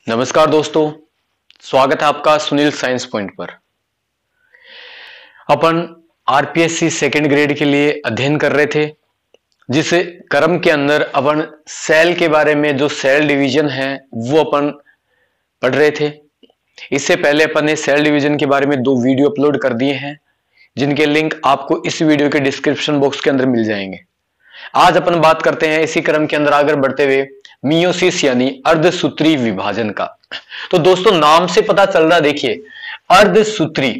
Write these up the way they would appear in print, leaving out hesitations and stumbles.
नमस्कार दोस्तों, स्वागत है आपका सुनील साइंस पॉइंट पर। अपन आरपीएससी सेकेंड ग्रेड के लिए अध्ययन कर रहे थे, जिस क्रम के अंदर अपन सेल के बारे में, जो सेल डिवीजन है वो अपन पढ़ रहे थे। इससे पहले अपन ने सेल डिवीजन के बारे में 2 वीडियो अपलोड कर दिए हैं, जिनके लिंक आपको इस वीडियो के डिस्क्रिप्शन बॉक्स के अंदर मिल जाएंगे। आज अपन बात करते हैं इसी क्रम के अंदर आगे बढ़ते हुए मियोसिस यानी अर्धसूत्री विभाजन का। तो दोस्तों, नाम से पता चल रहा, देखिए अर्धसूत्री,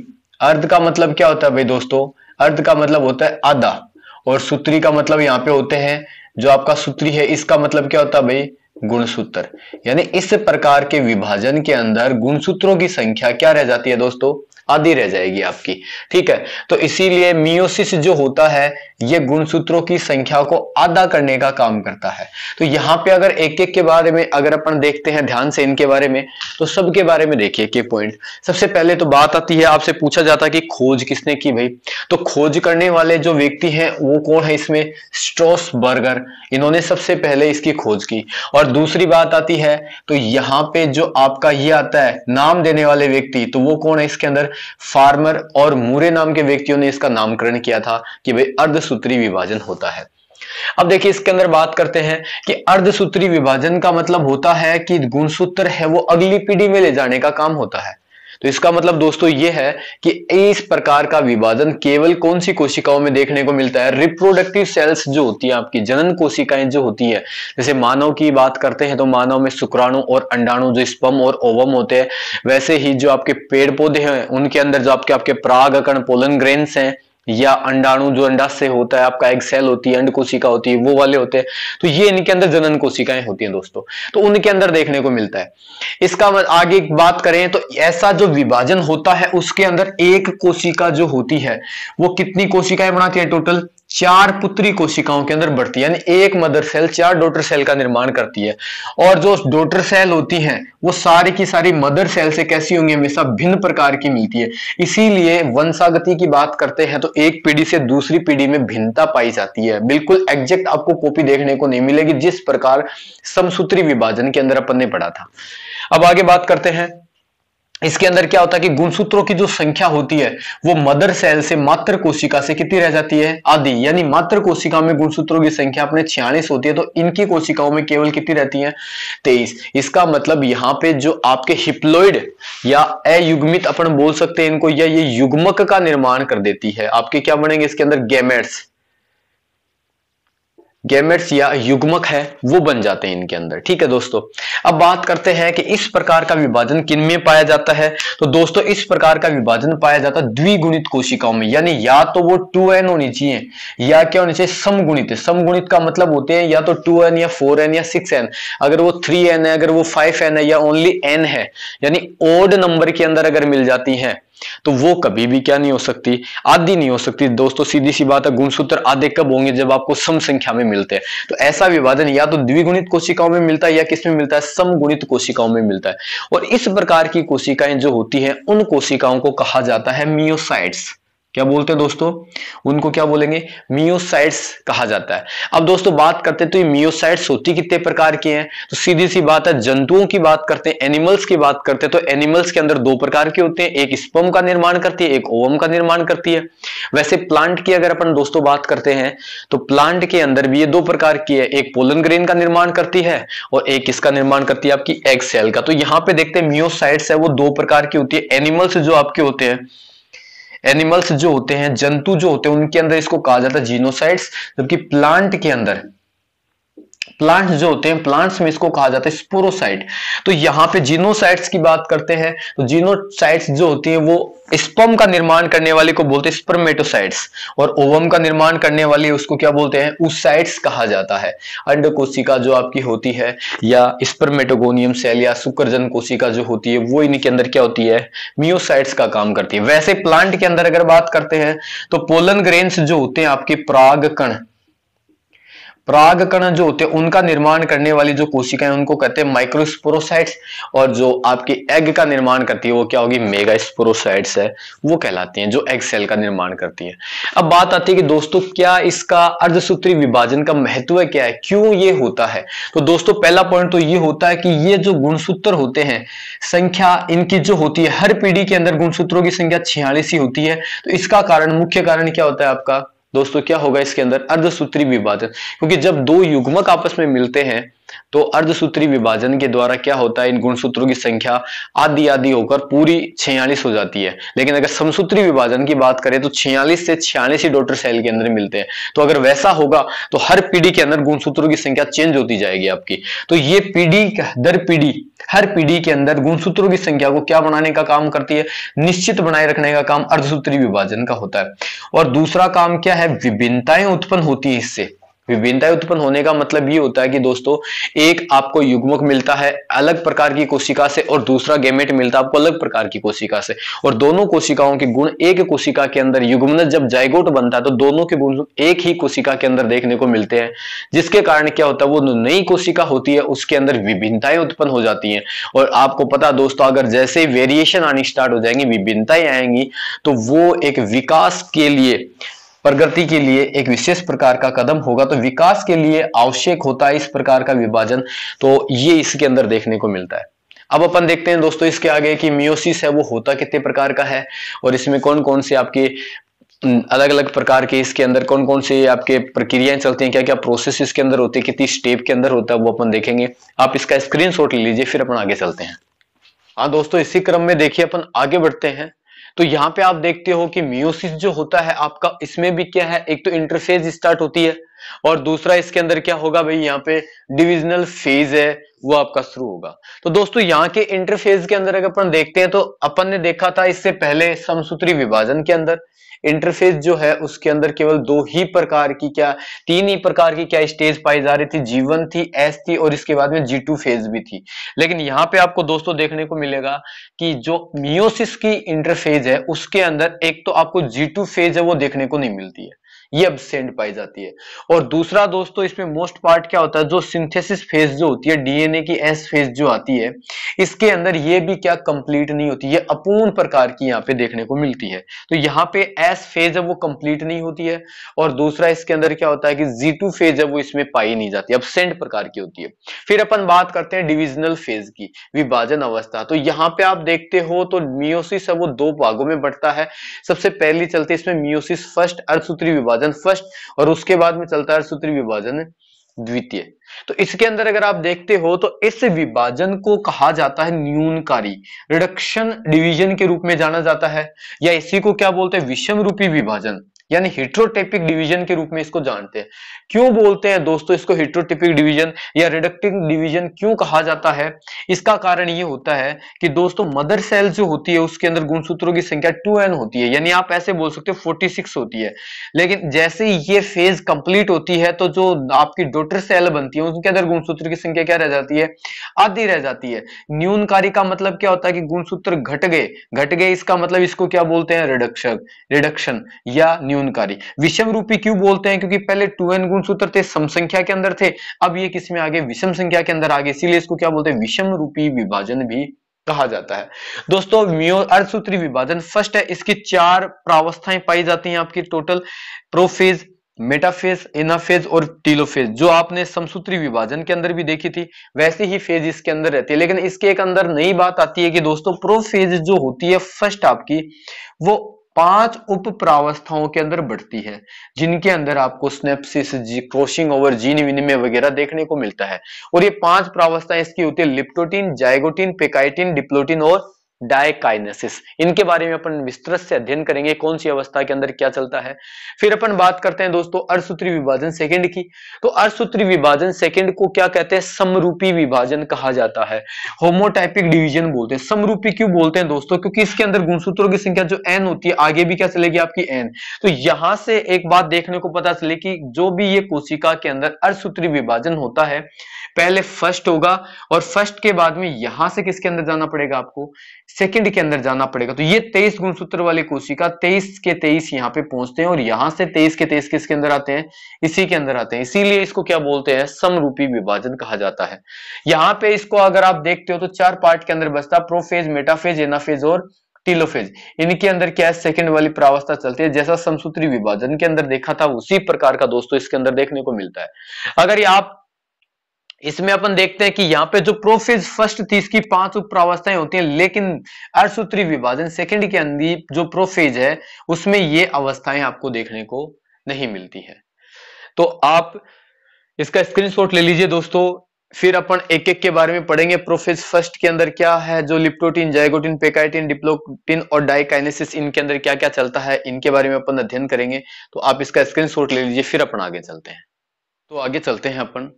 अर्ध का मतलब क्या होता है भाई दोस्तों? अर्ध का मतलब होता है आधा, और सूत्री का मतलब यहाँ पे होते हैं जो आपका सूत्री है, इसका मतलब क्या होता है भाई? गुणसूत्र। यानी इस प्रकार के विभाजन के अंदर गुणसूत्रों की संख्या क्या रह जाती है दोस्तों? आधी रह जाएगी आपकी। ठीक है, तो इसीलिए मियोसिस जो होता है ये गुणसूत्रों की संख्या को आधा करने का काम करता है। तो यहाँ पे अगर एक एक के बारे में अगर अपन देखते हैं ध्यान से इनके बारे में, तो सबके बारे में देखिए के पॉइंट। सबसे पहले तो बात आती है, आपसे पूछा जाता है कि खोज किसने की भाई? तो खोज करने वाले जो व्यक्ति हैं वो कौन है इसमें? स्ट्रॉसबर्गर, इन्होंने सबसे पहले इसकी खोज की। और दूसरी बात आती है, तो यहाँ पे जो आपका ये आता है नाम देने वाले व्यक्ति, तो वो कौन है इसके अंदर? फार्मर और मूरे नाम के व्यक्तियों ने इसका नामकरण किया था कि भाई अर्धसूत्री विभाजन होता है। अब देखिए इसके अंदर बात करते हैं कि अर्धसूत्री विभाजन का मतलब होता है कि गुणसूत्र है वो अगली पीढ़ी में ले जाने का काम होता है। तो इसका मतलब दोस्तों ये है कि इस प्रकार का विभाजन केवल कौन सी कोशिकाओं में देखने को मिलता है? रिप्रोडक्टिव सेल्स जो होती है आपकी, जनन कोशिकाएं जो होती है, जैसे मानव की बात करते हैं तो मानव में शुक्राणु और अंडाणु जो स्पर्म और ओवम होते हैं, वैसे ही जो आपके पेड़ पौधे हैं उनके अंदर जो आपके परागकण पोलन ग्रेन्स हैं, या अंडाणु जो अंडाशय होता है आपका, एग सेल होती है, अंड कोशिका होती है, वो वाले होते हैं। तो ये इनके अंदर जनन कोशिकाएं होती हैं दोस्तों, तो उनके अंदर देखने को मिलता है। इसका आगे बात करें तो ऐसा जो विभाजन होता है उसके अंदर एक कोशिका जो होती है वो कितनी कोशिकाएं बनाती है? टोटल 4 पुत्री कोशिकाओं के अंदर बढ़ती है, यानी एक मदर सेल 4 डॉटर सेल का निर्माण करती है। और जो डॉटर सेल होती हैं वो सारी की सारी मदर सेल से कैसी होंगी? हमेशा भिन्न प्रकार की मिलती है। इसीलिए वंशागति की बात करते हैं तो एक पीढ़ी से दूसरी पीढ़ी में भिन्नता पाई जाती है। बिल्कुल एग्जैक्ट आपको कॉपी देखने को नहीं मिलेगी, जिस प्रकार समसूत्री विभाजन के अंदर अपन ने पढ़ा था। अब आगे बात करते हैं, इसके अंदर क्या होता है कि गुणसूत्रों की जो संख्या होती है वो मदर सेल से मात्र कोशिका से कितनी रह जाती है? आधी। यानी मात्र कोशिका में गुणसूत्रों की संख्या अपने 46 होती है, तो इनकी कोशिकाओं में केवल कितनी रहती है? 23। इसका मतलब यहाँ पे जो आपके हिप्लोइड या अयुग्मित अपन बोल सकते हैं इनको, या ये युग्मक का निर्माण कर देती है। आपके क्या बनेंगे इसके अंदर? गैमेट्स, गैमेट्स या युग्मक है वो बन जाते हैं इनके अंदर। ठीक है दोस्तों, अब बात करते हैं कि इस प्रकार का विभाजन किन में पाया जाता है। तो दोस्तों इस प्रकार का विभाजन पाया जाता है द्विगुणित कोशिकाओं में, यानी या तो वो 2n होनी चाहिए या क्या होनी चाहिए? समगुणित। समगुणित का मतलब होते हैं या तो 2n या 4n या 6n। अगर वो 3n है, अगर वो 5n है, या ओनली n है, यानी ओड नंबर के अंदर अगर मिल जाती है तो वो कभी भी क्या नहीं हो सकती? आधी नहीं हो सकती दोस्तों। सीधी सी बात है, गुणसूत्र आधे कब होंगे? जब आपको सम संख्या में मिलते हैं। तो ऐसा विभाजन या तो द्विगुणित कोशिकाओं में मिलता है या किस में मिलता है? समगुणित कोशिकाओं में मिलता है। और इस प्रकार की कोशिकाएं जो होती हैं उन कोशिकाओं को कहा जाता है मियोसाइट्स। क्या बोलते हैं दोस्तों? उनको क्या बोलेंगे? मियोसाइट्स कहा जाता है। अब दोस्तों बात करते हैं तो ये मियोसाइट्स होती कितने प्रकार की हैं? तो सीधी सी बात है, जंतुओं की बात करते हैं, एनिमल्स की बात करते हैं तो एनिमल्स के अंदर 2 प्रकार के होते हैं, एक स्पर्म का निर्माण करती है, एक ओवम का निर्माण करती है। वैसे प्लांट की अगर अपन दोस्तों बात करते हैं तो प्लांट के अंदर भी ये 2 प्रकार की है, एक पोलन ग्रेन का निर्माण करती है और एक किसका निर्माण करती है? आपकी एग सेल का। तो यहाँ पे देखते हैं मियोसाइट्स है वो 2 प्रकार की होती है। एनिमल्स जो आपके होते हैं, एनिमल्स जो होते हैं, जंतु जो होते हैं, उनके अंदर इसको कहा जाता है जीनोसाइट्स, जबकि प्लांट के अंदर, प्लांट्स जो होते हैं, प्लांट्स में इसको कहा जाता है स्पोरोसाइट। तो यहाँ पे जीनोसाइट्स की बात करते हैं तो जीनोसाइट्स जो होती हैं वो स्पर्म का निर्माण करने वाले को बोलते हैं स्पर्मेटोसाइट्स, और ओवम का निर्माण करने वाली उसको क्या बोलते हैं? oocytes कहा जाता है। अंड कोशिका जो आपकी होती है या स्पर्मेटोगोनियम सेल या शुक्रजन कोशिका जो होती है वो इनके अंदर क्या होती है? मियोसाइट्स का काम करती है। वैसे प्लांट के अंदर अगर बात करते हैं तो पोलन ग्रेन्स जो होते हैं आपके परागकण, परागकण जो होते हैं उनका निर्माण करने वाली जो कोशिकाएं उनको कहते हैं माइक्रोस्पोरोसाइट्स, और जो आपके एग का निर्माण करती है वो क्या होगी, मेगास्पोरोसाइट्स है, वो कहलाती हैं, जो एग सेल का निर्माण करती है। अब बात आती है कि दोस्तों क्या इसका अर्धसूत्री विभाजन का महत्व क्या है, क्यों ये होता है। तो दोस्तों पहला पॉइंट तो ये होता है कि ये जो गुणसूत्र होते हैं, संख्या इनकी जो होती है, हर पीढ़ी के अंदर गुणसूत्रों की संख्या 46 ही होती है। तो इसका कारण, मुख्य कारण क्या होता है आपका दोस्तों, क्या होगा इसके अंदर, अर्धसूत्री विभाजन। क्योंकि जब दो युग्मक आपस में मिलते हैं तो अर्धसूत्री विभाजन के द्वारा क्या होता है, इन गुणसूत्रों की संख्या आधी आधी होकर पूरी 46 हो जाती है। लेकिन अगर समसूत्री विभाजन की बात करें तो 46 से 46 ही डॉटर सेल के अंदर मिलते हैं। तो अगर वैसा होगा तो हर पीढ़ी के अंदर गुणसूत्रों की संख्या चेंज होती जाएगी आपकी। तो ये पीढ़ी दर पीढ़ी, हर पीढ़ी के अंदर गुणसूत्रों की संख्या को क्या बनाने का काम करती है, निश्चित बनाए रखने का काम अर्धसूत्री विभाजन का होता है। और दूसरा काम क्या है, विभिन्नताएं उत्पन्न होती है इससे। विभिन्नताएं उत्पन्न होने का मतलब ये होता है कि दोस्तों एक आपको युग्मक मिलता है अलग प्रकार की कोशिका से, और दूसरा गैमेट मिलता है आपको अलग प्रकार की कोशिका से, और दोनों कोशिकाओं के गुण एक कोशिका के अंदर युग्मनज जब जाइगोट बनता है तो दोनों के गुण एक ही कोशिका के अंदर देखने को मिलते हैं, जिसके कारण क्या होता है, वो नई कोशिका होती है उसके अंदर विभिन्नताएं उत्पन्न हो जाती हैं। और आपको पता दोस्तों, अगर जैसे ही वेरिएशन आनी स्टार्ट हो जाएंगी, विभिन्नताएं आएंगी, तो वो एक विकास के लिए, प्रगति के लिए एक विशेष प्रकार का कदम होगा। तो विकास के लिए आवश्यक होता है इस प्रकार का विभाजन, तो ये इसके अंदर देखने को मिलता है। अब अपन देखते हैं दोस्तों इसके आगे कि मियोसिस है वो होता कितने प्रकार का है, और इसमें कौन कौन से आपके अलग अलग प्रकार के, इसके अंदर कौन कौन से आपके प्रक्रियाएं चलती हैं, क्या क्या प्रोसेस इसके अंदर होती है, कितनी स्टेप के अंदर होता है, वो अपन देखेंगे। आप इसका स्क्रीनशॉट ले लीजिए, फिर अपन आगे चलते हैं। हाँ दोस्तों, इसी क्रम में देखिए अपन आगे बढ़ते हैं। तो यहाँ पे आप देखते हो कि मियोसिस जो होता है आपका, इसमें भी क्या है, एक तो इंटरफेज स्टार्ट होती है, और दूसरा इसके अंदर क्या होगा भाई, यहाँ पे डिविजनल फेज है वो आपका शुरू होगा। तो दोस्तों यहाँ के इंटरफेज के अंदर अगर अपन देखते हैं तो अपन ने देखा था इससे पहले समसूत्री विभाजन के अंदर इंटरफेस जो है उसके अंदर केवल दो ही प्रकार की, क्या तीन ही प्रकार की क्या स्टेज पाई जा रही थी, G1 थी, S थी, और इसके बाद में G2 फेज भी थी। लेकिन यहाँ पे आपको दोस्तों देखने को मिलेगा कि जो मियोसिस की इंटरफेज है उसके अंदर एक तो आपको G2 फेज है वो देखने को नहीं मिलती है, ये एब्सेंट पाई जाती है। और दूसरा दोस्तों इसमें मोस्ट पार्ट क्या होता है, जो सिंथेसिस फेज जो होती है, डीएनए की एस फेज जो आती है, इसके अंदर ये भी क्या कंप्लीट नहीं होती, ये अपूर्ण प्रकार की यहाँ पे देखने को मिलती है। तो यहाँ पे एस फेज है वो कंप्लीट नहीं होती है, और दूसरा इसके अंदर क्या होता है कि G2 फेज है वो इसमें पाई नहीं जाती, एब्सेंट प्रकार की होती है। फिर अपन बात करते हैं डिविजनल फेज की, विभाजन अवस्था। तो यहाँ पे आप देखते हो तो मियोसिस है वो दो भागों में बढ़ता है। सबसे पहली चलती है इसमें मियोसिस फर्स्ट, अर्धसूत्री विभाजन फर्स्ट, और उसके बाद में चलता है अर्धसूत्री विभाजन द्वितीय। तो इसके अंदर अगर आप देखते हो तो इस विभाजन को कहा जाता है न्यूनकारी, रिडक्शन डिवीजन के रूप में जाना जाता है, या इसी को क्या बोलते हैं, विषम रूपी विभाजन, यानी हेट्रोटाइपिक डिवीजन के रूप में इसको जानते हैं। क्यों बोलते हैं दोस्तों इसको हेट्रोटाइपिक डिवीजन या रिडक्टिव डिवीजन क्यों कहा जाता है, इसका कारण ये होता है कि दोस्तों मदर सेल जो होती है उसके अंदर गुणसूत्रों की संख्या 2n होती है, यानी आप ऐसे बोल सकते हो 46 होती है। लेकिन जैसे ही ये फेज कंप्लीट होती है तो जो आपकी डॉटर सेल बनती है उनके अंदर गुणसूत्र की संख्या क्या रह जाती है, आधी रह जाती है। न्यूनकारी का मतलब क्या होता है कि गुणसूत्र घट गए, इसका मतलब इसको क्या बोलते हैं, रिडक्शन या न्यूनकारी। विषम रूपी क्यों बोलते हैं, क्योंकि पहले 2n गुणसूत्र थे, सम संख्या के अंदर थे, अब ये किस में आगे, विषम संख्या के अंदर आगे, इसीलिए इसको क्या बोलते हैं, विषम रूपी विभाजन भी कहा जाता है। दोस्तों अर्धसूत्री विभाजन फर्स्ट है, इसकी 4 प्रावस्थाएं पाई जाती हैं आपकी टोटल, प्रोफेज, मेटाफेज, एनाफेज और टीलोफेज, जो आपने समसूत्री विभाजन के अंदर भी देखी थी वैसे ही फेज इसके अंदर रहती है। लेकिन इसके एक अंदर नई बात आती है कि दोस्तों प्रोफेज जो होती है फर्स्ट आपकी, वो 5 उप प्रावस्थाओं के अंदर बढ़ती है, जिनके अंदर आपको स्नेप्सिस, क्रॉसिंग ओवर, जीन विनिमय वगैरह देखने को मिलता है। और ये 5 प्रावस्थाएं इसकी होती है लिप्टोटिन, जाइगोटिन, पेकाइटिन, डिप्लोटिन और डायकाइनेसिस। इनके बारे में अपन विस्तृत से अध्ययन करेंगे कौन सी अवस्था के अंदर क्या चलता है। फिर अपन बात करते हैं दोस्तों अर्धसूत्री विभाजन सेकंड की। तो अर्धसूत्री विभाजन सेकंड को क्या कहते हैं, समरूपी विभाजन कहा जाता है, होमोटाइपिक डिवीजन बोलते हैं। समरूपी क्यों बोलते हैं दोस्तों, क्योंकि इसके अंदर गुणसूत्रों की संख्या जो n होती है आगे भी क्या चलेगी आपकी n। तो यहां से एक बात देखने को पता चले कि जो भी ये कोशिका के अंदर अर्धसूत्री विभाजन होता है, पहले फर्स्ट होगा और फर्स्ट के बाद में यहां से किसके अंदर जाना पड़ेगा आपको, सेकंड के अंदर जाना पड़ेगा। तो ये 23 गुणसूत्र वाली कोशिका 23 के 23 यहाँ पे पहुंचते हैं और यहां से 23 के 23 किसके अंदर आते हैं, इसी के अंदर आते हैं। इसीलिए इसको क्या बोलते हैं, समरूपी विभाजन कहा जाता है। यहाँ पे इसको अगर आप देखते हो तो 4 पार्ट के अंदर बचता है, प्रोफेज, मेटाफेज, एनाफेज और टीलोफेज। इनके अंदर क्या है, सेकंड वाली प्रावस्था चलती है। जैसा समसूत्री विभाजन के अंदर देखा था उसी प्रकार का दोस्तों इसके अंदर देखने को मिलता है। अगर आप इसमें अपन देखते हैं कि यहाँ पे जो प्रोफेज फर्स्ट थी इसकी 5 उप प्रावस्थाएं होती हैं, लेकिन अर्धसूत्री विभाजन सेकंड के अंदर जो प्रोफेज है उसमें ये अवस्थाएं आपको देखने को नहीं मिलती है। तो आप इसका स्क्रीनशॉट ले लीजिए दोस्तों। फिर अपन एक एक के बारे में पढ़ेंगे। प्रोफेज फर्स्ट के अंदर क्या है, जो लिप्टोटिन, जाइगोटिन, पेकाइटिन, डिप्लोटिन और डाइकाइनेसिस, इनके अंदर क्या क्या चलता है, इनके बारे में अपन अध्ययन करेंगे। तो आप इसका स्क्रीनशॉट ले लीजिए, फिर अपन आगे चलते हैं। तो आगे चलते हैं अपन,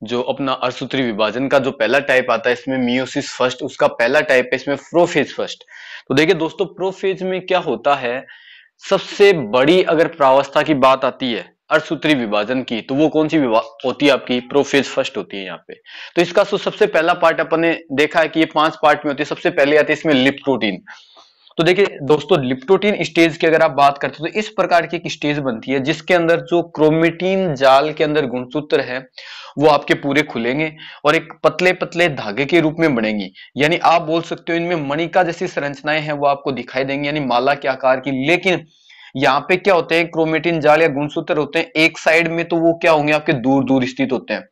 जो अपना अर्धसूत्री विभाजन का जो पहला टाइप आता है इसमें मियोसिस फर्स्ट, उसका पहला टाइप है इसमें प्रोफेज फर्स्ट। तो देखिए दोस्तों, प्रोफेज में क्या होता है, सबसे बड़ी अगर प्रावस्था की बात आती है अर्धसूत्री विभाजन की, तो वो कौन सी होती है आपकी, प्रोफेज फर्स्ट होती है यहाँ पे। तो इसका सबसे पहला पार्ट अपन ने देखा है कि ये 5 पार्ट में होती है। सबसे पहले आती है इसमें लिप्टोटिन। तो देखिए दोस्तों, लिप्टोटिन स्टेज की अगर आप बात करते हो तो इस प्रकार की एक स्टेज बनती है जिसके अंदर जो क्रोमेटिन जाल के अंदर गुणसूत्र है वो आपके पूरे खुलेंगे और एक पतले पतले धागे के रूप में बनेंगी। यानी आप बोल सकते हो इनमें मणिका जैसी संरचनाएं हैं वो आपको दिखाई देंगी, यानी माला के आकार की। लेकिन यहाँ पे क्या होते हैं, क्रोमेटिन जाल या गुणसूत्र होते हैं एक साइड में, तो वो क्या होंगे, आपके दूर दूर स्थित होते हैं,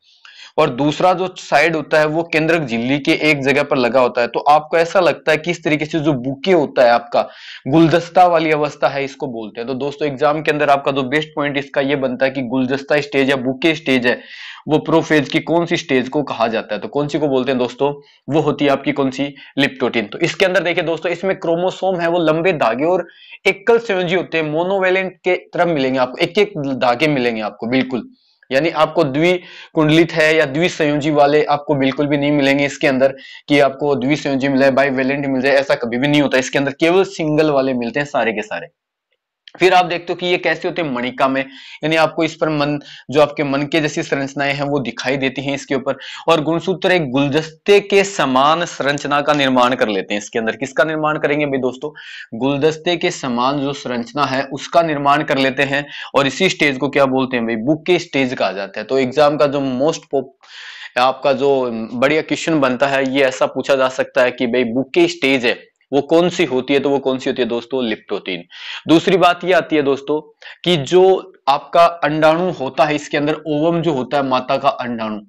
और दूसरा जो साइड होता है वो केंद्रक झिल्ली के एक जगह पर लगा होता है। तो आपको ऐसा लगता है कि इस तरीके से जो बुके होता है आपका, गुलदस्ता वाली अवस्था है, इसको बोलते हैं। तो दोस्तों एग्जाम के अंदर आपका जो बेस्ट पॉइंट इसका ये बनता है कि गुलदस्ता स्टेज या बुके स्टेज है वो प्रोफेज की कौन सी स्टेज को कहा जाता है। तो कौन सी को बोलते हैं दोस्तों, वो होती है आपकी कौन सी, लिप्टोटिन। तो इसके अंदर देखिए दोस्तों, इसमें क्रोमोसोम है वो लंबे धागे और एकल संयोजी होते हैं, मोनोवेलेंट के तरफ मिलेंगे आपको, एक एक धागे मिलेंगे आपको बिल्कुल। यानी आपको द्विकुंडलित है या द्विसंयोजी वाले आपको बिल्कुल भी नहीं मिलेंगे इसके अंदर, कि आपको द्विसंयोजी मिल जाए, बाइवेलेंट मिल जाए, ऐसा कभी भी नहीं होता। इसके अंदर केवल सिंगल वाले मिलते हैं सारे के सारे। फिर आप देखते हो कि ये कैसे होते हैं, मणिका में, यानी आपको इस पर मन, जो आपके मन के जैसी संरचनाएं हैं वो दिखाई देती हैं इसके ऊपर। और गुणसूत्र एक गुलदस्ते के समान संरचना का निर्माण कर लेते हैं इसके अंदर। किसका निर्माण करेंगे भाई दोस्तों, गुलदस्ते के समान जो संरचना है उसका निर्माण कर लेते हैं। और इसी स्टेज को क्या बोलते हैं भाई, बुके स्टेज कहा जाता है। तो एग्जाम का जो आपका जो बढ़िया क्वेश्चन बनता है ये ऐसा पूछा जा सकता है कि भाई बुके स्टेज है वो कौन सी होती है, तो वो कौन सी होती है दोस्तों, लिप्टोटिन। दूसरी बात ये आती है दोस्तों कि जो आपका अंडाणु होता है इसके अंदर, ओवम जो होता है माता का अंडाणु,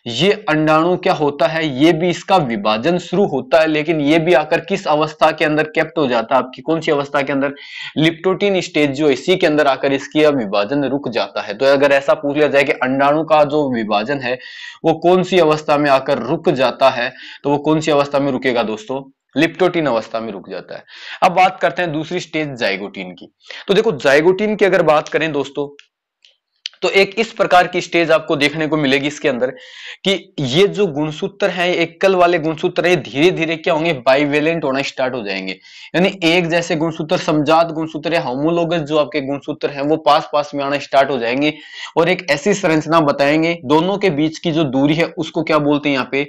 ये अंडाणु क्या होता है, ये भी इसका विभाजन शुरू होता है, लेकिन ये भी आकर किस अवस्था के अंदर कैप्ट हो जाता है, आपकी कौन सी अवस्था के अंदर, लिप्टोटिन स्टेज जो इसी के अंदर आकर इसकी विभाजन रुक जाता है। तो अगर ऐसा पूछ लिया जाए कि अंडाणु का जो विभाजन है वो कौन सी अवस्था में आकर रुक जाता है, तो वो कौन सी अवस्था में रुकेगा दोस्तों, लिप्टोटिन अवस्था में रुक जाता है। अब बात करते हैं दूसरी स्टेज जाइगोटिन की। तो देखो जाइगोटिन की अगर बात करें दोस्तों, तो एक इस प्रकार की स्टेज आपको देखने को मिलेगी इसके अंदर कि ये जो गुणसूत्र हैं, एकल वाले गुणसूत्र है, धीरे धीरे क्या होंगे, बाइवेलेंट होना स्टार्ट हो जाएंगे। यानी एक जैसे गुणसूत्र, समजात गुणसूत्र या होमोलोगस जो आपके गुणसूत्र हैं वो पास पास में आना स्टार्ट हो जाएंगे और एक ऐसी संरचना बताएंगे। दोनों के बीच की जो दूरी है उसको क्या बोलते हैं, यहाँ पे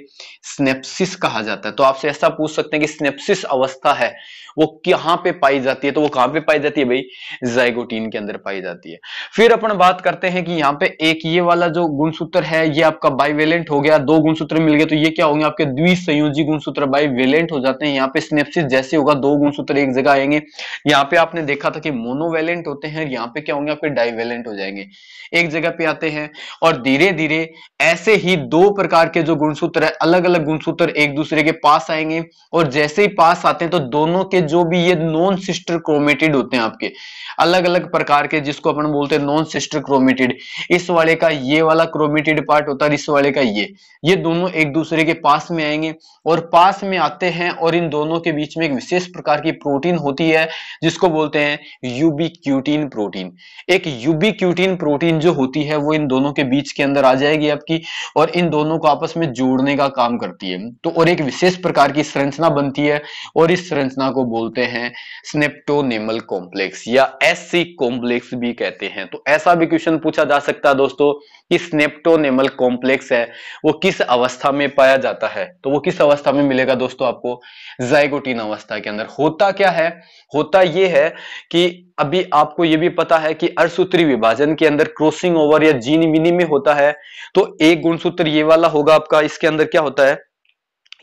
स्नेप्सिस कहा जाता है। तो आपसे ऐसा पूछ सकते हैं कि स्नेप्सिस अवस्था है वो कहां पे पाई जाती है, तो वो कहां पे पाई जाती है भाई, जाइगोटिन के अंदर पाई जाती है। फिर अपन बात करते हैं कि यहाँ पे एक ये वाला जो गुणसूत्र है ये आपका बाइवेलेंट हो गया, 2 गुणसूत्र मिल गए, तो ये क्या होंगे आपके द्विसंयोजी गुणसूत्र, बाइवेलेंट हो जाते हैं। यहाँ पे स्नेप्सिस जैसे होगा, 2 गुणसूत्र एक जगह आएंगे। यहाँ पे आपने देखा था कि मोनोवेलेंट होते हैं, यहाँ पे क्या होंगे आपके डाइवेलेंट हो जाएंगे, एक जगह पे आते हैं। और धीरे धीरे ऐसे ही 2 प्रकार के जो गुणसूत्र है, अलग अलग गुणसूत्र एक दूसरे के पास आएंगे और जैसे ही पास आते हैं तो दोनों के जो भी ये नॉन सिस्टर क्रोमेटिड होते हैं आपके, अलग अलग प्रकार के, जिसको अपन बोलते हैं नॉन सिस्टर क्रोमेटिड, इस वाले का ये वाला क्रोमेटिड पार्ट होता है, इस वाले का ये दोनों एक दूसरे के पास में आएंगे और पास में आते हैं और इन दोनों के बीच में एक विशेष प्रकार की प्रोटीन होती है जिसको बोलते हैं यूबिक्यूटिन प्रोटीन। एक यूबिक्यूटिन प्रोटीन जो होती है वो इन दोनों के बीच के अंदर आ जाएगी आपकी और इन दोनों को आपस में जोड़ने का काम करती है। तो और एक विशेष प्रकार की संरचना बनती है और इस संरचना को बोलते हैं स्नेप्टोनेमल कॉम्प्लेक्स या एससी कॉम्प्लेक्स भी कहते हैं। तो ऐसा भी क्वेश्चन पूछा पूछा जा सकता है दोस्तों कि स्नेप्टोनेमल कॉम्प्लेक्स है वो किस अवस्था में पाया जाता है, तो वो किस अवस्था में मिलेगा दोस्तों आपको, जाइगोटीन अवस्था के अंदर। होता क्या है, होता ये है कि अभी आपको ये भी पता है कि अर्धसूत्री विभाजन के अंदर क्रॉसिंग ओवर या जीन विनिमय होता है, तो एक गुणसूत्र ये वाला होगा आपका, इसके अंदर क्या होता है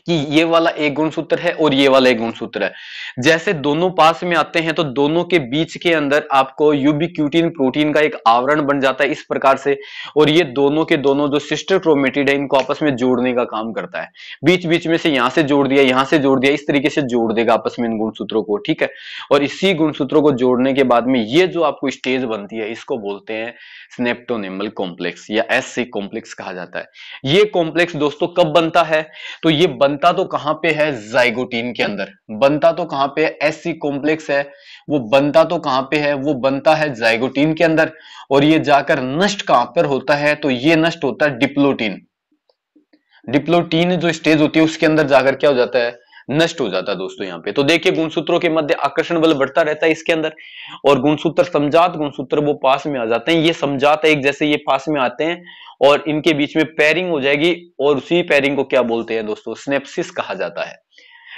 कि ये वाला एक गुणसूत्र है और ये वाला एक गुणसूत्र है। जैसे दोनों पास में आते हैं तो दोनों के बीच के अंदर आपको यूबिक्यूटिन प्रोटीन का एक आवरण बन जाता है इस प्रकार से, और ये दोनों के दोनों जो सिस्टर क्रोमेटिड है इनको आपस में जोड़ने का काम करता है। बीच बीच में से यहां से जोड़ दिया, यहां से जोड़ दिया, इस तरीके से जोड़ देगा आपस में इन गुणसूत्रों को, ठीक है। और इसी गुणसूत्रों को जोड़ने के बाद में ये जो आपको स्टेज बनती है इसको बोलते हैं स्नेप्टोनेमल कॉम्प्लेक्स या एससी कॉम्प्लेक्स कहा जाता है। ये कॉम्प्लेक्स दोस्तों कब बनता है, तो ये बनता तो कहां पे है, जाइगोटीन के अंदर। बनता तो कहां पे है, एससी कॉम्प्लेक्स है वो बनता तो कहां पे है, वो बनता है जाइगोटीन के अंदर। और ये जाकर नष्ट कहां पर होता है, तो ये नष्ट होता है डिप्लोटीन। डिप्लोटीन जो स्टेज होती है उसके अंदर जाकर क्या हो जाता है, नष्ट हो जाता है दोस्तों। यहाँ पे तो देखिए गुणसूत्रों के मध्य आकर्षण बल बढ़ता रहता है इसके अंदर, और गुणसूत्र समजात गुणसूत्र वो पास में आ जाते हैं। ये समजात एक जैसे ये पास में आते हैं और इनके बीच में पेयरिंग हो जाएगी, और उसी पेयरिंग को क्या बोलते हैं दोस्तों, स्नेप्सिस कहा जाता है।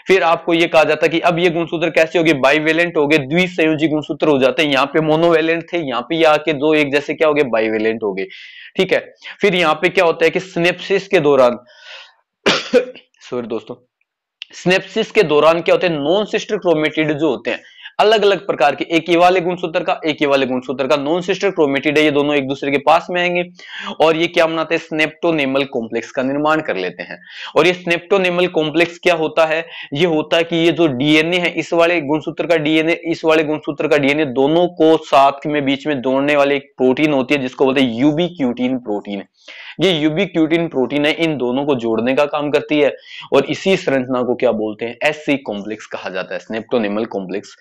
फिर आपको ये कहा जाता है कि अब ये गुणसूत्र कैसे हो गए, बाइवेलेंट हो गए, द्विसंयोजी गुणसूत्र हो जाते हैं। यहाँ पे मोनोवेलेंट थे, यहाँ पे आके दो एक जैसे क्या हो गए, बाइवेलेंट हो गए, ठीक है। फिर यहाँ पे क्या होता है कि स्नेप्सिस के दौरान सॉरी दोस्तों, स्नेप्सिस के दौरान क्या होते हैं, नॉन सिस्टर क्रोमेटिड जो होते हैं अलग अलग प्रकार के, एक ये वाले गुणसूत्र का, एक ये वाले गुणसूत्र का, नॉन सिस्टर क्रोमेटिड है, ये दोनों एक दूसरे के पास में आएंगे और ये क्या बनाते हैं, स्नेप्टोनेमल कॉम्प्लेक्स का निर्माण कर लेते हैं। और ये स्नेप्टोनेमल कॉम्प्लेक्स क्या होता है, ये होता है कि ये जो डीएनए है, इस वाले गुणसूत्र का डीएनए, इस वाले गुणसूत्र का डीएनए, दोनों को साथ में बीच में जोड़ने वाली एक प्रोटीन होती है जिसको बोलते हैं यूबिक्यूटिन प्रोटीन। ये यूबिक्यूटिन प्रोटीन है, इन दोनों को जोड़ने का काम करती है, और इसी संरचना को क्या बोलते हैं, एससी कॉम्प्लेक्स कहा जाता है, स्नेप्टोनेमल कॉम्प्लेक्स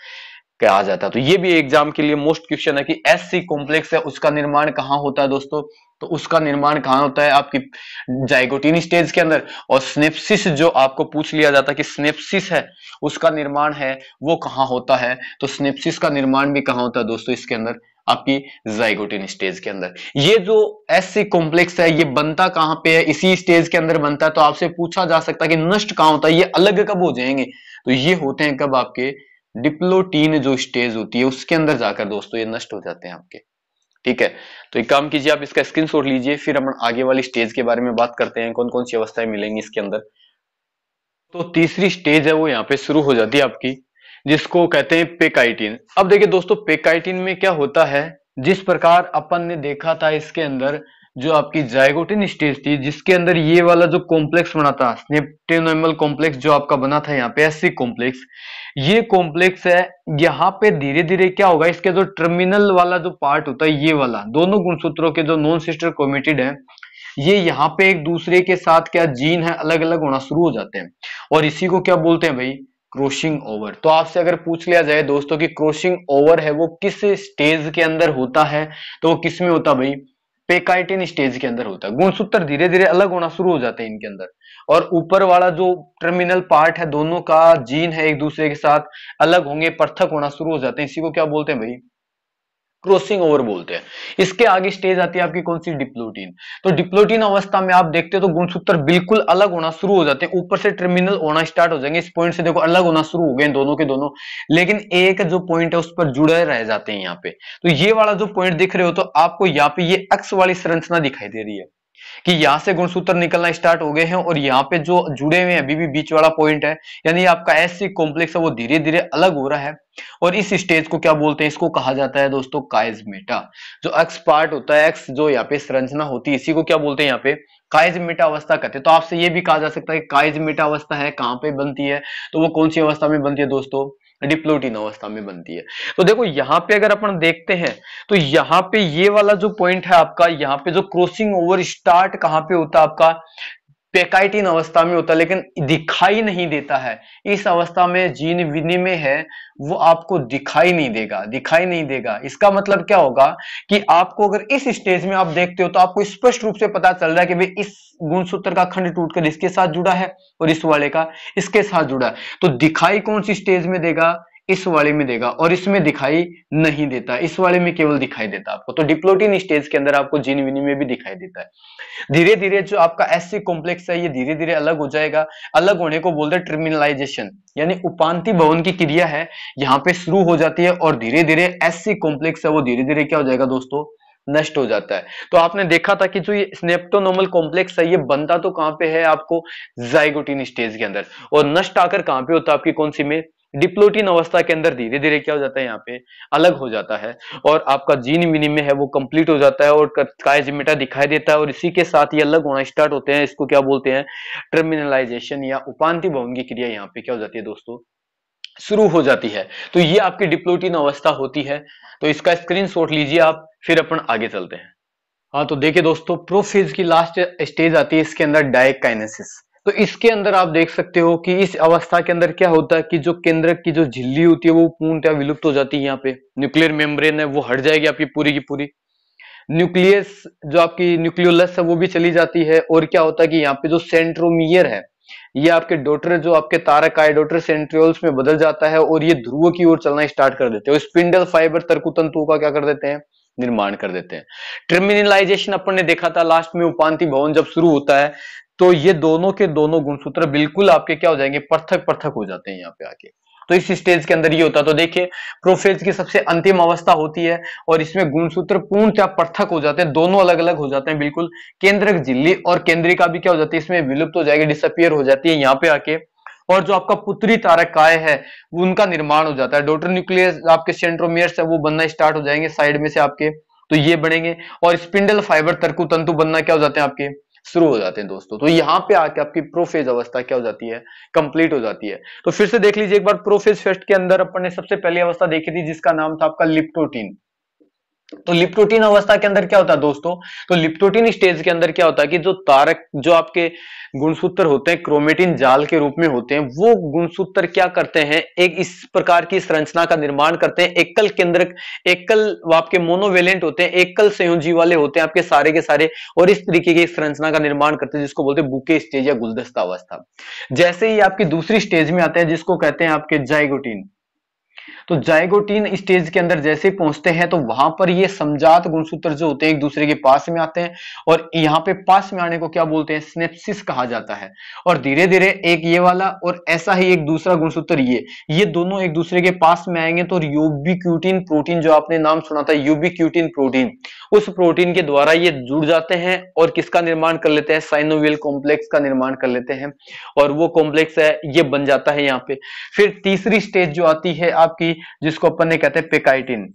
कहा जाता है। तो ये भी एग्जाम के लिए मोस्ट क्वेश्चन है कि एससी कॉम्प्लेक्स है उसका निर्माण कहां होता है दोस्तों, तो उसका निर्माण कहां होता है, आपकी जाइगोटीन स्टेज के अंदर। और स्नेप्सिस जो आपको पूछ लिया जाता है कि स्नेप्सिस है उसका निर्माण है वो कहां होता है, तो स्नेप्सिस का निर्माण भी कहां होता है दोस्तों, इसके अंदर आपकी जाइगोटीन स्टेज के अंदर। ये जो एससी कॉम्प्लेक्स है ये बनता कहां पे है, इसी स्टेज के अंदर बनता है। तो आपसे पूछा जा सकता है कि नष्ट कहां होता है, ये अलग कब हो जाएंगे, तो ये होते हैं कब, आपके डिप्लोटीन जो स्टेज होती है उसके अंदर जाकर दोस्तों ये नष्ट हो जाते हैं आपके, ठीक है। तो एक काम कीजिए, आप इसका स्क्रीनशॉट लीजिए, फिर हम आगे वाली स्टेज के बारे में बात करते हैं, कौन कौन सी अवस्थाएं मिलेंगी इसके अंदर। तो तीसरी स्टेज है वो यहाँ पे शुरू हो जाती है आपकी, जिसको कहते हैं पेकाइटिन। अब देखिए दोस्तों, पेकाइटिन में क्या होता है, जिस प्रकार अपन ने देखा था इसके अंदर जो आपकी जाइगोटिन स्टेज थी जिसके अंदर ये वाला जो कॉम्प्लेक्स बना था, स्नेप्टोनेमल कॉम्प्लेक्स जो आपका बना था यहाँ पे एससी कॉम्प्लेक्स, ये कॉम्प्लेक्स है। यहाँ पे धीरे धीरे क्या होगा, इसके जो टर्मिनल वाला जो पार्ट होता है, ये वाला दोनों गुणसूत्रों के जो नॉन सिस्टर क्रोमेटिड है, ये यहाँ पे एक दूसरे के साथ क्या जीन है अलग अलग होना शुरू हो जाते हैं, और इसी को क्या बोलते हैं भाई, क्रॉसिंग ओवर। तो आपसे अगर पूछ लिया जाए दोस्तों कि क्रॉसिंग ओवर है वो किस स्टेज के अंदर होता है, तो वो किस में होता है भाई, पेकाइटिन स्टेज के अंदर होता है। गुणसूत्र धीरे धीरे अलग होना शुरू हो जाते हैं इनके अंदर, और ऊपर वाला जो टर्मिनल पार्ट है दोनों का जीन है एक दूसरे के साथ अलग होंगे, पृथक होना शुरू हो जाते हैं, इसी को क्या बोलते हैं भाई, क्रॉसिंग ओवर बोलते हैं। इसके आगे स्टेज आती है आपकी कौन सी, डिप्लोटीन। तो डिप्लोटीन अवस्था में आप देखते हो तो गुणसूत्र बिल्कुल अलग होना शुरू हो जाते हैं, ऊपर से टर्मिनल होना स्टार्ट हो जाएंगे, इस पॉइंट से देखो अलग होना शुरू हो गए दोनों के दोनों, लेकिन एक जो पॉइंट है उस पर जुड़े रह जाते हैं यहाँ पे। तो ये वाला जो पॉइंट दिख रहे हो तो आपको यहाँ पे ये अक्ष वाली संरचना दिखाई दे रही है कि यहां से गुणसूत्र निकलना स्टार्ट हो गए हैं, और यहाँ पे जो जुड़े हुए हैं अभी भी बीच वाला पॉइंट है, यानी आपका एससी कॉम्प्लेक्स है वो धीरे धीरे अलग हो रहा है। और इस स्टेज को क्या बोलते हैं, इसको कहा जाता है दोस्तों काइजमेटा। जो एक्स पार्ट होता है, एक्स जो यहाँ पे संरचना होती है, इसी को क्या बोलते हैं यहाँ पे, काइजमेटा अवस्था कहते हैं। तो आपसे ये भी कहा जा सकता है कि काइजमेटा अवस्था है कहां पे बनती है, तो वो कौन सी अवस्था में बनती है दोस्तों, डिप्लोटीन अवस्था में बनती है। तो देखो यहाँ पे अगर अपन देखते हैं तो यहाँ पे ये वाला जो पॉइंट है आपका, यहाँ पे जो क्रॉसिंग ओवर स्टार्ट कहां पे होता है आपका, पेकाइटिन अवस्था में होता है, लेकिन दिखाई नहीं देता है। इस अवस्था में जीन विनिमय है वो आपको दिखाई नहीं देगा, दिखाई नहीं देगा। इसका मतलब क्या होगा कि आपको अगर इस स्टेज में आप देखते हो तो आपको स्पष्ट रूप से पता चल रहा है कि भाई इस गुणसूत्र का खंड टूटकर इसके साथ जुड़ा है और इस वाले का इसके साथ जुड़ा है। तो दिखाई कौन सी स्टेज में देगा, इस वाले में देगा और इसमें दिखाई नहीं देता, इस वाले में केवल दिखाई देता आपको। तो डिप्लोटिन स्टेज के अंदर आपको जीन विनिमय भी दिखाई देता है। धीरे धीरे जो आपका एससी कॉम्प्लेक्स है ये धीरे धीरे अलग हो जाएगा। अलग होने को बोलते हैं टर्मिनलाइजेशन, यानी उपांति भवन की क्रिया है यहाँ पे शुरू हो जाती है और धीरे धीरे एससी कॉम्प्लेक्स है वो धीरे धीरे क्या हो जाएगा दोस्तों, नष्ट हो जाता है। तो आपने देखा था कि जो ये स्नेप्टोनोमल कॉम्प्लेक्स है ये बनता तो कहां पे है आपको, जाइगोटिन स्टेज के अंदर, और नष्ट आकर कहां पे होता है आपकी कौन सी में, डिप्लोटिन अवस्था के अंदर धीरे धीरे क्या हो जाता है यहाँ पे अलग हो जाता है और आपका जीन विनिमय है वो कंप्लीट हो जाता है और काइजिमेटा दिखाई देता है और इसी के साथ ये अलग होना स्टार्ट होते हैं। इसको क्या बोलते हैं, टर्मिनलाइजेशन या उपांति भवन की क्रिया यहाँ पे क्या हो जाती है दोस्तों, शुरू हो जाती है। तो ये आपकी डिप्लोटिन अवस्था होती है। तो इसका स्क्रीनशॉट लीजिए आप, फिर अपन आगे चलते हैं। हाँ तो देखिए दोस्तों, प्रोफेज की लास्ट स्टेज आती है इसके अंदर डायकाइनेसिस। तो इसके अंदर आप देख सकते हो कि इस अवस्था के अंदर क्या होता है कि जो केंद्रक की जो झिल्ली होती है वो पूर्णतः विलुप्त हो जाती है। यहाँ पे न्यूक्लियर मेम्ब्रेन है वो हट जाएगी आपकी पूरी की पूरी। न्यूक्लियस जो आपकी न्यूक्लियोलस है वो भी चली जाती है और क्या होता है कि यहाँ पे जो सेंट्रोमियर है ये आपके डॉटर जो आपके तारक आए डॉटर सेंट्रियोल्स में बदल जाता है और ये ध्रुव की ओर चलना स्टार्ट कर देते हैं। स्पिंडल फाइबर तंतुओं का क्या कर देते हैं, निर्माण कर देते हैं। टर्मिनलाइजेशन अपन ने देखा था लास्ट में, उपांति भवन जब शुरू होता है तो ये दोनों के दोनों गुणसूत्र बिल्कुल आपके क्या हो जाएंगे, पृथक पृथक हो जाते हैं यहाँ पे आके। तो इस स्टेज के अंदर ये होता है। तो देखिए प्रोफेज की सबसे अंतिम अवस्था होती है और इसमें गुणसूत्र पूर्णतः पृथक हो जाते हैं, दोनों अलग अलग हो जाते हैं बिल्कुल। केंद्रक झिल्ली और केंद्रिका भी क्या हो जाती है इसमें विलुप्त हो जाएगी, डिसअपियर हो जाती है यहाँ पे आके। और जो आपका पुत्री तारक काय है उनका निर्माण हो जाता है। डॉटर न्यूक्लियस आपके सेंट्रोमियर्स है वो बनना स्टार्ट हो जाएंगे साइड में से आपके, तो ये बनेंगे और स्पिंडल फाइबर तंतु बनना क्या हो जाते हैं आपके, शुरू हो जाते हैं दोस्तों। तो यहाँ पे आके आपकी प्रोफेज अवस्था क्या हो जाती है, कंप्लीट हो जाती है। तो फिर से देख लीजिए एक बार, प्रोफेज फेस्ट के अंदर अपन ने सबसे पहली अवस्था देखी थी जिसका नाम था आपका लिप्टोटिन। तो लिप्टोटिन अवस्था के अंदर क्या होता है दोस्तों, तो लिप्टोटिन स्टेज के अंदर क्या होता है कि जो तारक जो आपके गुणसूत्र होते हैं क्रोमेटिन जाल के रूप में होते हैं, वो गुणसूत्र क्या करते हैं, एक इस प्रकार की संरचना का निर्माण करते हैं। एकल केंद्रक, एकल आपके मोनोवेलेंट होते हैं, एकल संयोजी वाले होते हैं आपके सारे के सारे, और इस तरीके की संरचना का निर्माण करते हैं जिसको बोलते हैं बुके स्टेज या गुलदस्ता अवस्था। जैसे ही आपकी दूसरी स्टेज में आते हैं जिसको कहते हैं आपके जाइगोटिन। तो जाइगोटिन स्टेज के अंदर जैसे पहुंचते हैं तो वहां पर ये समजात गुणसूत्र जो होते हैं एक दूसरे के पास में आते हैं और यहाँ पे पास में आने को क्या बोलते हैं, स्नेप्सिस कहा जाता है। और धीरे धीरे एक ये वाला और ऐसा ही एक दूसरा गुणसूत्र ये दोनों एक दूसरे के पास में आएंगे तो यूबिक्यूटिन प्रोटीन, जो आपने नाम सुना था यूबिक्यूटिन प्रोटीन, उस प्रोटीन के द्वारा ये जुड़ जाते हैं और किसका निर्माण कर लेते हैं, साइनोवियल कॉम्प्लेक्स का निर्माण कर लेते हैं और वो कॉम्प्लेक्स है ये बन जाता है यहाँ पे। फिर तीसरी स्टेज जो आती है आपकी जिसको अपन ने कहते हैं पेकाइटिन।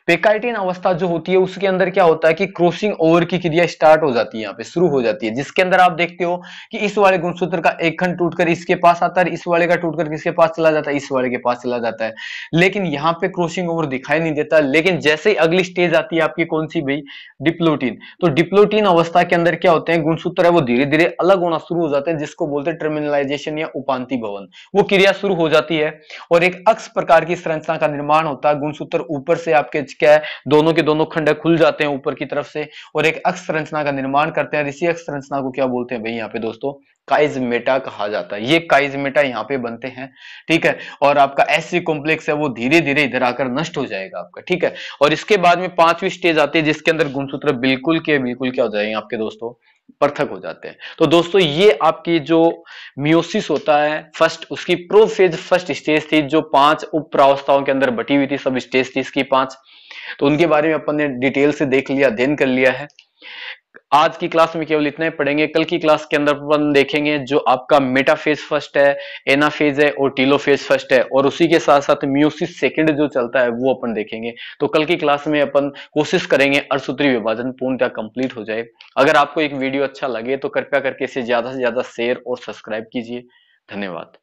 पेकाइटिन अवस्था जो होती है उसके अंदर क्या होता है कि क्रॉसिंग ओवर की क्रिया स्टार्ट हो जाती है, यहाँ पे शुरू हो जाती है, जिसके अंदर आप देखते हो कि इस वाले गुणसूत्र का एक खंड टूटकर इसके पास आता है, इस वाले का टूटकर किसके पास चला जाता है, इस वाले के पास चला जाता है। लेकिन यहाँ पे क्रॉसिंग ओवर दिखाई नहीं देता। लेकिन जैसे ही अगली स्टेज आती है आपकी कौन सी भाई, डिप्लोटिन। तो डिप्लोटिन अवस्था के अंदर क्या होते हैं, गुणसूत्र है वो धीरे धीरे अलग होना शुरू हो जाते हैं जिसको बोलते हैं टर्मिनलाइजेशन या उपांति भवन। वो क्रिया शुरू हो जाती है और एक अक्ष प्रकार की संरचना का निर्माण होता है। गुणसूत्र ऊपर से आपके क्या है, दोनों के दोनों खंड खुल जाते हैं ऊपर की तरफ से और एक अक्ष संरचना का निर्माण करते हैं। इसी अक्ष संरचना को क्या बोलते हैं भाई यहाँ पे दोस्तों, काइजमेटा कहा जाता है। ये काइजमेटा यहाँ पे बनते हैं, ठीक है। और आपका एससी कॉम्प्लेक्स है वो धीरे धीरे इधर आकर नष्ट हो जाएगा आपका, ठीक है। और इसके बाद में पांचवी स्टेज आती है जिसके अंदर गुणसूत्र बिल्कुल के बिल्कुल क्या हो जाएंगे आपके दोस्तों, पृथक हो जाते हैं। तो दोस्तों ये आपकी जो मियोसिस होता है फर्स्ट, उसकी प्रोफेज फर्स्ट स्टेज थी जो 5 उप प्रावस्थाओं के अंदर बटी हुई थी, सब स्टेज थी इसकी 5। तो उनके बारे में अपन ने डिटेल से देख लिया, अध्ययन कर लिया है। आज की क्लास में केवल इतना ही पढ़ेंगे। कल की क्लास के अंदर अपन देखेंगे जो आपका मेटाफेज फर्स्ट है, एनाफेज है और टीलोफेज फर्स्ट है, और उसी के साथ साथ मियोसिस सेकंड जो चलता है वो अपन देखेंगे। तो कल की क्लास में अपन कोशिश करेंगे अर्धसूत्री विभाजन पूर्णतः कंप्लीट हो जाए। अगर आपको एक वीडियो अच्छा लगे तो कृपया करके इसे ज्यादा से ज्यादा शेयर और सब्सक्राइब कीजिए। धन्यवाद।